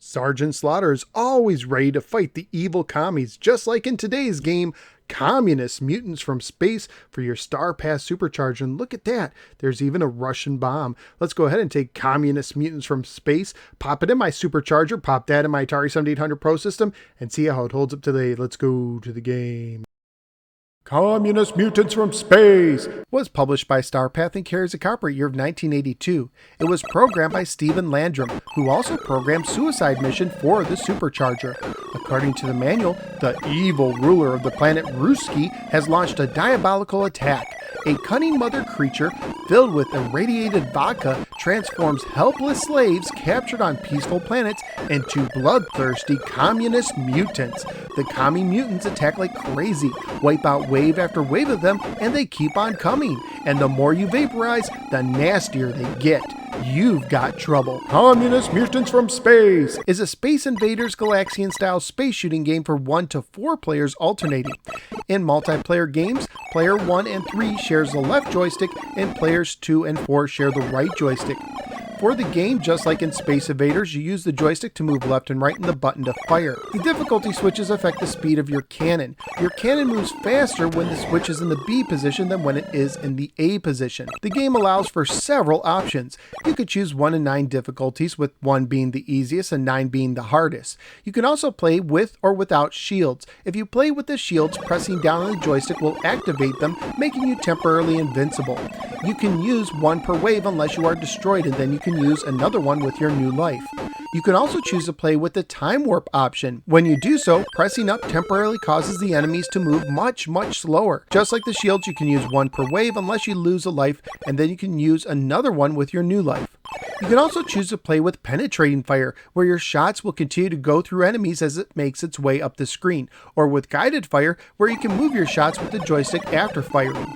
Sergeant Slaughter is always ready to fight the evil commies, just like in today's game, Communist Mutants from Space for your Starpath Supercharger. And look at that, there's even a Russian bomb. Let's go ahead and take Communist Mutants from Space, pop it in my Supercharger, pop that in my Atari 7800 Pro system, and see how it holds up today. Let's go to the game. Communist Mutants from Space was published by Starpath and carries a copyright year of 1982. It was programmed by Stephen Landrum, who also programmed Suicide Mission for the Supercharger. According to the manual, the evil ruler of the planet Ruski has launched a diabolical attack. A cunning mother creature filled with irradiated vodka transforms helpless slaves captured on peaceful planets into bloodthirsty communist mutants. The commie mutants attack like crazy, wipe out wave after wave of them, and they keep on coming. And the more you vaporize, the nastier they get. You've got trouble. Communist Mutants from Space is a Space Invaders Galaxian-style space shooting game for 1 to 4 players alternating. In multiplayer games, player 1 and 3 shares the left joystick, and players 2 and 4 share the right joystick. For the game, just like in Space Invaders, you use the joystick to move left and right and the button to fire. The difficulty switches affect the speed of your cannon. Your cannon moves faster when the switch is in the B position than when it is in the A position. The game allows for several options. You could choose 1 and 9 difficulties, with 1 being the easiest and 9 being the hardest. You can also play with or without shields. If you play with the shields, pressing down on the joystick will activate them, making you temporarily invincible. You can use 1 per wave unless you are destroyed, and then you can use another one with your new life. You can also choose to play with the time warp option. When you do so, pressing up temporarily causes the enemies to move much slower. Just like the shields, you can use 1 per wave unless you lose a life, and then you can use another one with your new life. You can also choose to play with penetrating fire, where your shots will continue to go through enemies as it makes its way up the screen, or with guided fire, where you can move your shots with the joystick after firing.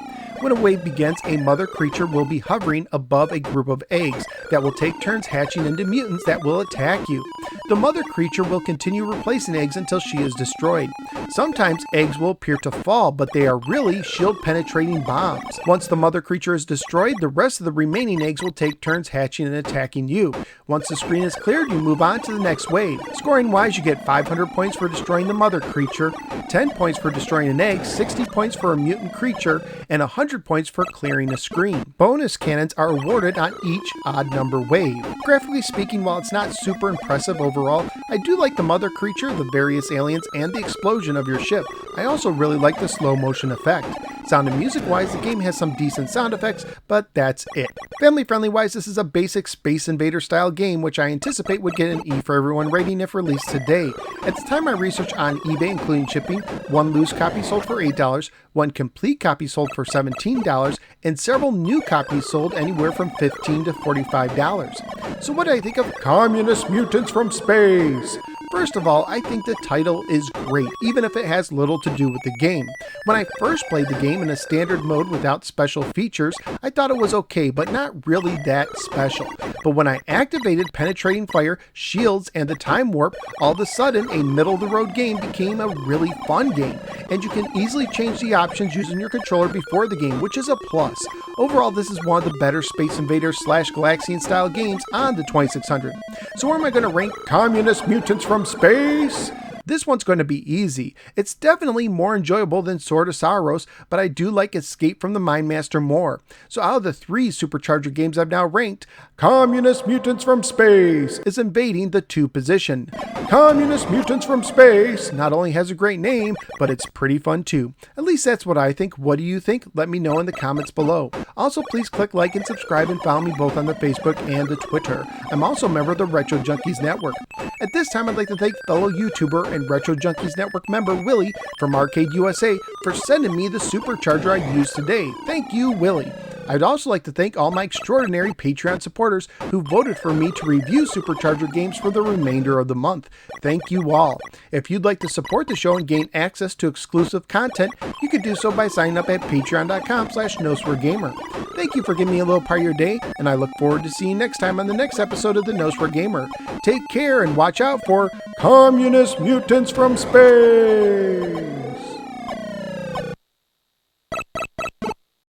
When a wave begins, a mother creature will be hovering above a group of eggs that will take turns hatching into mutants that will attack you. The mother creature will continue replacing eggs until she is destroyed. Sometimes eggs will appear to fall, but they are really shield-penetrating bombs. Once the mother creature is destroyed, the rest of the remaining eggs will take turns hatching and attacking you. Once the screen is cleared, you move on to the next wave. Scoring-wise, you get 500 points for destroying the mother creature, 10 points for destroying an egg, 60 points for a mutant creature, and 100 points for clearing a screen. Bonus cannons are awarded on each odd number wave. Graphically speaking, while it's not super impressive overall, I do like the mother creature, the various aliens, and the explosion of your ship. I also really like the slow motion effect. Sound and music wise, the game has some decent sound effects, but that's it. Family friendly wise, this is a basic Space Invader style game, which I anticipate would get an E for everyone rating if released today. At the time I researched on eBay, including shipping, 1 loose copy sold for $8, 1 complete copy sold for $17, and several new copies sold anywhere from $15 to $45. So what do I think of Communist Mutants from Space? First of all, I think the title is great, even if it has little to do with the game. When I first played the game in a standard mode without special features, I thought it was okay, but not really that special. But when I activated penetrating fire, shields, and the time warp, all of a sudden a middle-of-the-road game became a really fun game. And you can easily change the options using your controller before the game, which is a plus. Overall, this is one of the better Space Invaders / Galaxian style games on the 2600. So where am I going to rank Communist Mutants from Space? This one's going to be easy. It's definitely more enjoyable than Sword of Saros, but I do like Escape from the Mindmaster more. So out of the 3 Supercharger games I've now ranked, Communist Mutants from Space is invading the 2 position. Communist Mutants from Space not only has a great name, but it's pretty fun too. At least that's what I think. What do you think? Let me know in the comments below. Also, please click like and subscribe and follow me both on the Facebook and the Twitter. I'm also a member of the Retro Junkies Network. At this time, I'd like to thank fellow YouTuber and Retro Junkies Network member Willie from Arcade USA for sending me the Supercharger I used today. Thank you, Willie. I'd also like to thank all my extraordinary Patreon supporters who voted for me to review Supercharger games for the remainder of the month. Thank you all. If you'd like to support the show and gain access to exclusive content, you can do so by signing up at patreon.com/NoSwearGamer. Thank you for giving me a little part of your day, and I look forward to seeing you next time on the next episode of the No Swear Gamer. Take care and watch out for Communist Mutants from Space!